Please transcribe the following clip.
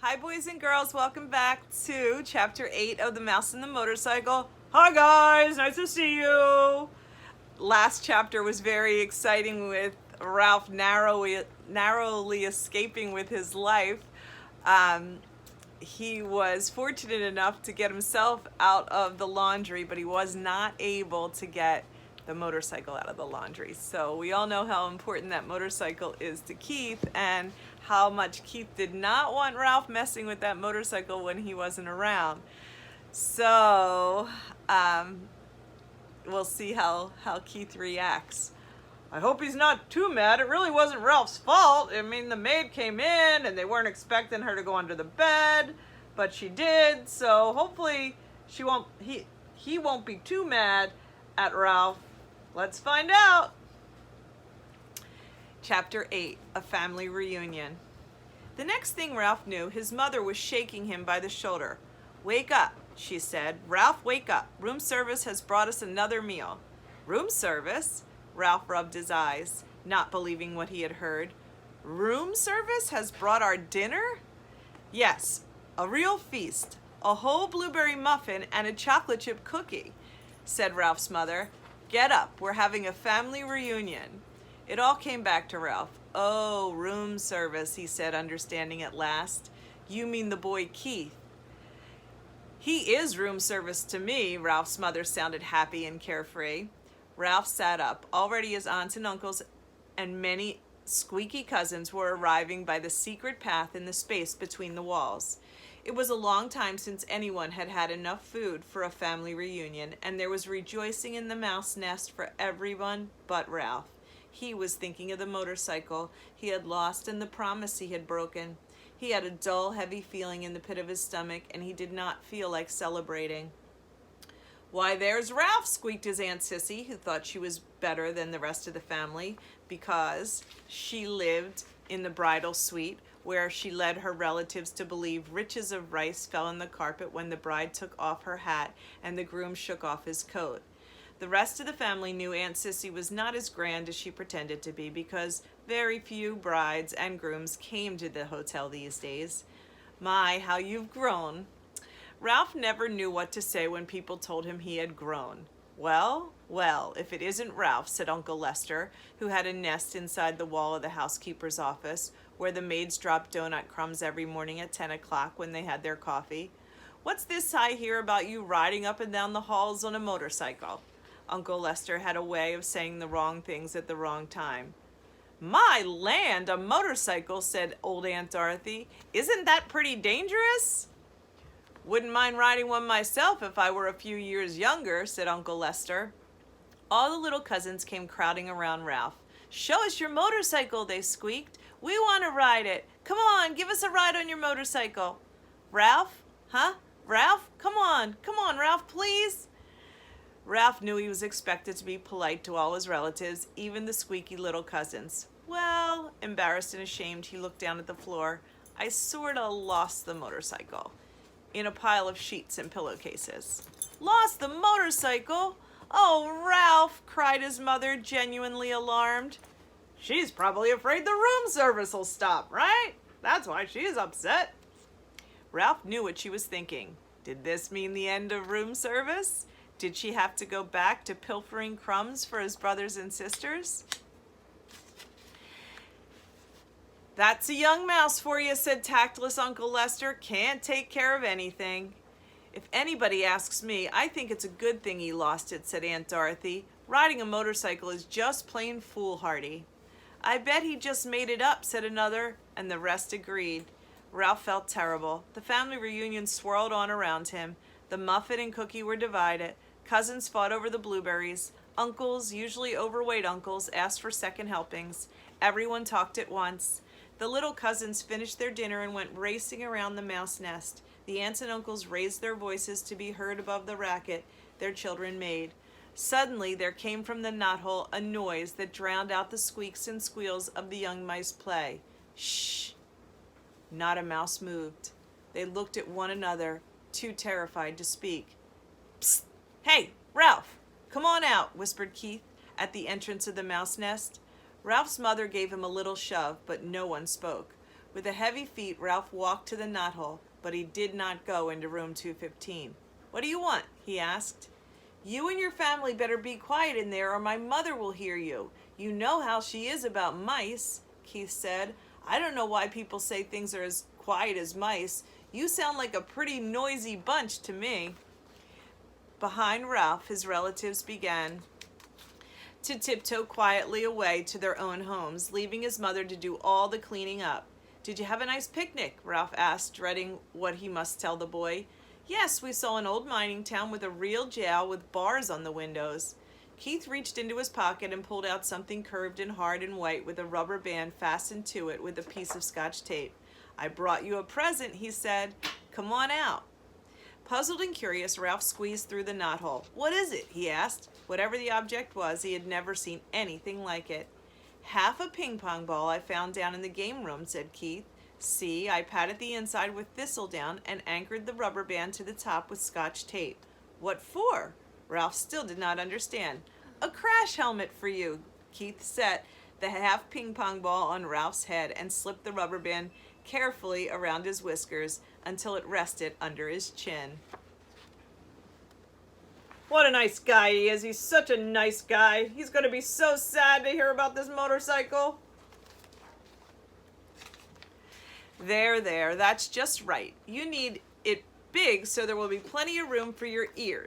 Hi, boys and girls. Welcome back to Chapter 8 of The Mouse and the Motorcycle. Hi, guys. Nice to see you. Last chapter was very exciting with Ralph narrowly escaping with his life. He was fortunate enough to get himself out of the laundry, but he was not able to get the motorcycle out of the laundry. So we all know how important that motorcycle is to Keith and how much Keith did not want Ralph messing with that motorcycle when he wasn't around. So we'll see how Keith reacts. I hope he's not too mad. It really wasn't Ralph's fault. I mean, the maid came in and they weren't expecting her to go under the bed, but she did. So hopefully he won't be too mad at Ralph. Let's find out. Chapter 8, A Family Reunion. The next thing Ralph knew, his mother was shaking him by the shoulder. "Wake up," she said. "Ralph, wake up. Room service has brought us another meal." Room service? Ralph rubbed his eyes, not believing what he had heard. Room service has brought our dinner? Yes, a real feast. A whole blueberry muffin and a chocolate chip cookie, said Ralph's mother. "Get up, we're having a family reunion." It all came back to Ralph. "Oh, room service," he said, understanding at last. "You mean the boy Keith." "He is room service to me," Ralph's mother sounded happy and carefree. Ralph sat up. Already his aunts and uncles and many squeaky cousins were arriving by the secret path in the space between the walls. It was a long time since anyone had had enough food for a family reunion, and there was rejoicing in the mouse nest for everyone but Ralph. He was thinking of the motorcycle he had lost and the promise he had broken. He had a dull, heavy feeling in the pit of his stomach, and he did not feel like celebrating. "Why, there's Ralph," squeaked his Aunt Sissy, who thought she was better than the rest of the family because she lived in the bridal suite, where she led her relatives to believe riches of rice fell on the carpet when the bride took off her hat and the groom shook off his coat. The rest of the family knew Aunt Sissy was not as grand as she pretended to be because very few brides and grooms came to the hotel these days. "My, how you've grown." Ralph never knew what to say when people told him he had grown. "Well, well, if it isn't Ralph," said Uncle Lester, who had a nest inside the wall of the housekeeper's office, where the maids dropped donut crumbs every morning at 10 o'clock when they had their coffee. "What's this I hear about you riding up and down the halls on a motorcycle?" Uncle Lester had a way of saying the wrong things at the wrong time. "My land, a motorcycle," said old Aunt Dorothy. "Isn't that pretty dangerous?" "Wouldn't mind riding one myself if I were a few years younger," said Uncle Lester. All the little cousins came crowding around Ralph. "Show us your motorcycle," they squeaked. "We want to ride it. Come on, give us a ride on your motorcycle." "Ralph? Huh? Ralph? Come on, Ralph, please." Ralph knew he was expected to be polite to all his relatives, even the squeaky little cousins. "Well," embarrassed and ashamed, he looked down at the floor. "I sorta lost the motorcycle." In a pile of sheets and pillowcases. "Lost the motorcycle? Oh, Ralph," cried his mother, genuinely alarmed. "She's probably afraid the room service will stop, right? That's why she's upset." Ralph knew what she was thinking. Did this mean the end of room service? Did she have to go back to pilfering crumbs for his brothers and sisters? "That's a young mouse for you," said tactless Uncle Lester. "Can't take care of anything." "If anybody asks me, I think it's a good thing he lost it," said Aunt Dorothy. "Riding a motorcycle is just plain foolhardy." "I bet he just made it up," said another, and the rest agreed. Ralph felt terrible. The family reunion swirled on around him. The muffin and cookie were divided. Cousins fought over the blueberries. Uncles, usually overweight uncles, asked for second helpings. Everyone talked at once. The little cousins finished their dinner and went racing around the mouse nest. The aunts and uncles raised their voices to be heard above the racket their children made. Suddenly there came from the knothole a noise that drowned out the squeaks and squeals of the young mice play. Shh! Not a mouse moved. They looked at one another, too terrified to speak. "Psst! Hey, Ralph! Come on out," whispered Keith at the entrance of the mouse nest. Ralph's mother gave him a little shove, but no one spoke. With a heavy feet, Ralph walked to the knothole, but he did not go into room 215. "What do you want?" he asked. "You and your family better be quiet in there or my mother will hear you. You know how she is about mice," Keith said. "I don't know why people say things are as quiet as mice. You sound like a pretty noisy bunch to me." Behind Ralph, his relatives began to tiptoe quietly away to their own homes, leaving his mother to do all the cleaning up. "Did you have a nice picnic?" Ralph asked, dreading what he must tell the boy. "Yes, we saw an old mining town with a real jail with bars on the windows." Keith reached into his pocket and pulled out something curved and hard and white with a rubber band fastened to it with a piece of Scotch tape. "I brought you a present," he said. "Come on out." Puzzled and curious, Ralph squeezed through the knothole. "What is it?" he asked. Whatever the object was, he had never seen anything like it. "Half a ping-pong ball I found down in the game room," said Keith. "See, I patted the inside with thistledown and anchored the rubber band to the top with Scotch tape." "What for?" Ralph still did not understand. "A crash helmet for you." Keith set the half ping-pong ball on Ralph's head and slipped the rubber band carefully around his whiskers until it rested under his chin. What a nice guy he is. He's such a nice guy. He's going to be so sad to hear about this motorcycle. There, that's just right. You need it big so there will be plenty of room for your ears.